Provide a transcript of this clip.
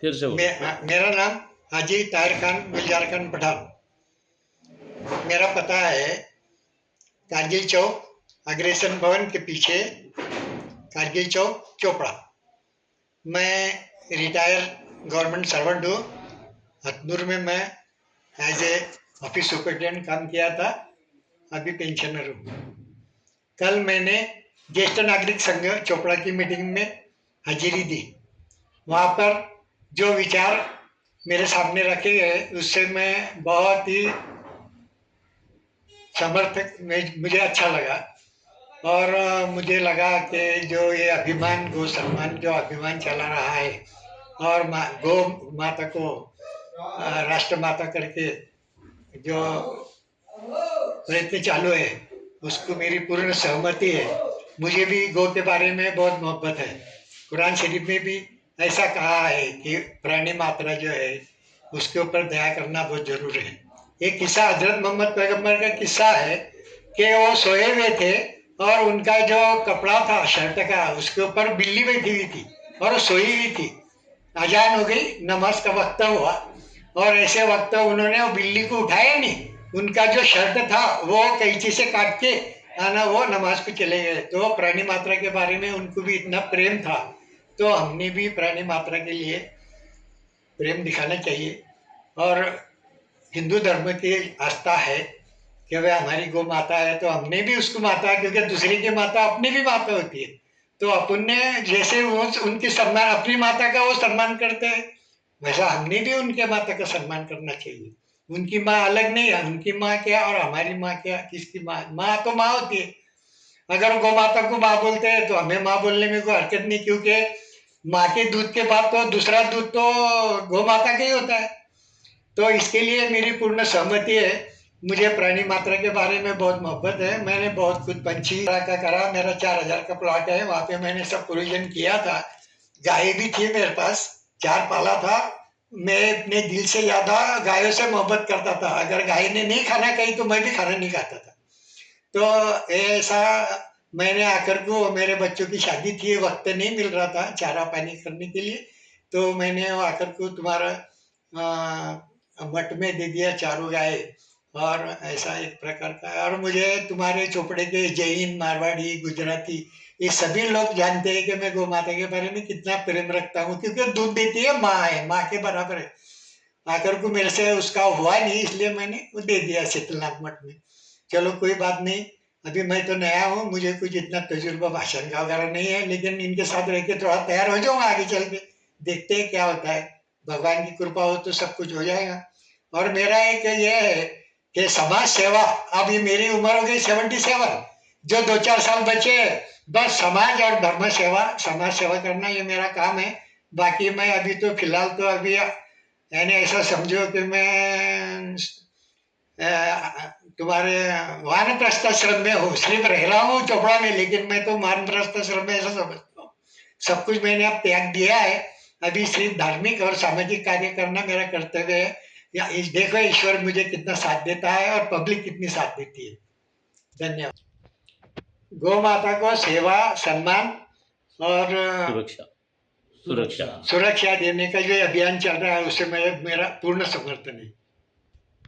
फिर से बोलो। मेरा नाम हाजी ताहिर खान गुलजार खान पठान। मेरा पता है कारगिल चौक अग्रेसन भवन के पीछे, कारगिल चौक चोपड़ा। मैं रिटायर गवर्नमेंट सर्वेंट हूँ। हथनूर में मैं एज ए ऑफिस सुपरिटेंडेंट काम किया था, अभी पेंशनर हूँ। कल मैंने ज्येष्ठ नागरिक संघ चोपड़ा की मीटिंग में हाजिरी दी। वहाँ पर जो विचार मेरे सामने रखे गए उससे मैं बहुत ही समर्थक, मुझे अच्छा लगा। और मुझे लगा कि जो ये अभिमान, गौ सम्मान जो अभिमान चला रहा है और गौ माता को राष्ट्र माता करके जो प्रयत्न चालू है उसको मेरी पूर्ण सहमति है। मुझे भी गौ के बारे में बहुत मोहब्बत है। कुरान शरीफ में भी ऐसा कहा है कि प्राणी मात्रा जो है उसके ऊपर दया करना बहुत जरूरी है। एक किस्सा हजरत मोहम्मद पैगंबर का किस्सा है कि वो सोए हुए थे और उनका जो कपड़ा था शर्ट का उसके ऊपर बिल्ली बैठी हुई थी और वो सोई हुई थी। अजान हो गई, नमाज का वक्त हुआ और ऐसे वक्त उन्होंने वो बिल्ली को उठाया नहीं। उनका जो शर्ट था वो कैंची से काट के आना वो नमाज को चले गए। तो प्राणी मात्रा के बारे में उनको भी इतना प्रेम था, तो हमने भी प्राणी मात्रा के लिए प्रेम दिखाना चाहिए। और हिंदू धर्म की आस्था है कि वह हमारी गौ माता है, तो हमने भी उसको माता, क्योंकि दूसरे की माता अपनी भी माता होती है, तो अपन ने जैसे वो उनकी सम्मान, अपनी माता का वो सम्मान करते हैं, वैसा हमने भी उनके माता का सम्मान करना चाहिए। उनकी माँ अलग नहीं है, उनकी माँ क्या और हमारी माँ क्या, किसकी माँ, माँ तो माँ होती है। अगर गौ माता को माँ बोलते हैं तो हमें माँ बोलने में कोई हरकत नहीं, क्योंकि माँ के दूध के बाद तो दूसरा दूध तो गौ माता का ही होता है। तो इसके लिए मेरी पूर्ण सहमति है। मुझे प्राणी मात्रा के बारे में बहुत मोहब्बत है। मैंने बहुत कुछ पंछी का करा। मेरा 4,000 का प्लॉट है, वहाँ पे मैंने सब प्रोविजन किया था। गाय भी थी मेरे पास, 4 पाला था। मैं अपने दिल से ज्यादा गायों से मोहब्बत करता था। अगर गाय ने नहीं खाना कहीं तो मैं भी खाना नहीं खाता था। तो ऐसा मैंने आकर को, मेरे बच्चों की शादी थी, वक्त नहीं मिल रहा था चारा पानी करने के लिए, तो मैंने आकर को तुम्हारा मठ में दे दिया चारों गाय। और ऐसा एक प्रकार का, और मुझे तुम्हारे चोपड़े के जैन, मारवाड़ी, गुजराती, ये सभी लोग जानते हैं कि मैं गौ माता के बारे में कितना प्रेम रखता हूँ, क्योंकि दूध देती है, माँ है, माँ के बराबर है। आकर को मेरे से उसका हुआ नहीं, इसलिए मैंने वो दे दिया शीतलनाथ मठ में। चलो कोई बात नहीं, अभी मैं तो नया हूँ, मुझे कुछ इतना तजुर्बा भाषण का वगैरह नहीं है, लेकिन इनके साथ रह के थोड़ा तैयार हो जाऊंगा आगे चल के। देखते हैं क्या होता है। भगवान की कृपा हो तो सब कुछ हो जाएगा। और मेरा एक ये है कि समाज सेवा, अब ये मेरी उम्र हो गई 77, जो 2-4 साल बचे बस समाज और धर्म सेवा, समाज सेवा करना ये मेरा काम है। बाकी मैं अभी तो फिलहाल तो अभी यानी ऐसा समझो कि मैं तुम्हारे वानप्रस्थाश्रम में हूँ, सिर्फ रह रहा हूँ चोपड़ा में, लेकिन मैं तो वानप्रस्थाश्रम में ऐसा समझता हूँ। सब कुछ मैंने अब त्याग दिया है। अभी सिर्फ धार्मिक और सामाजिक कार्य करना मेरा कर्तव्य है। या इस देखो ईश्वर मुझे कितना साथ देता है और पब्लिक कितनी साथ देती है। धन्यवाद। गौ माता को सेवा, सम्मान और सुरक्षा। सुरक्षा। सुरक्षा देने का जो अभियान चल रहा है उससे मेरा पूर्ण समर्थन है।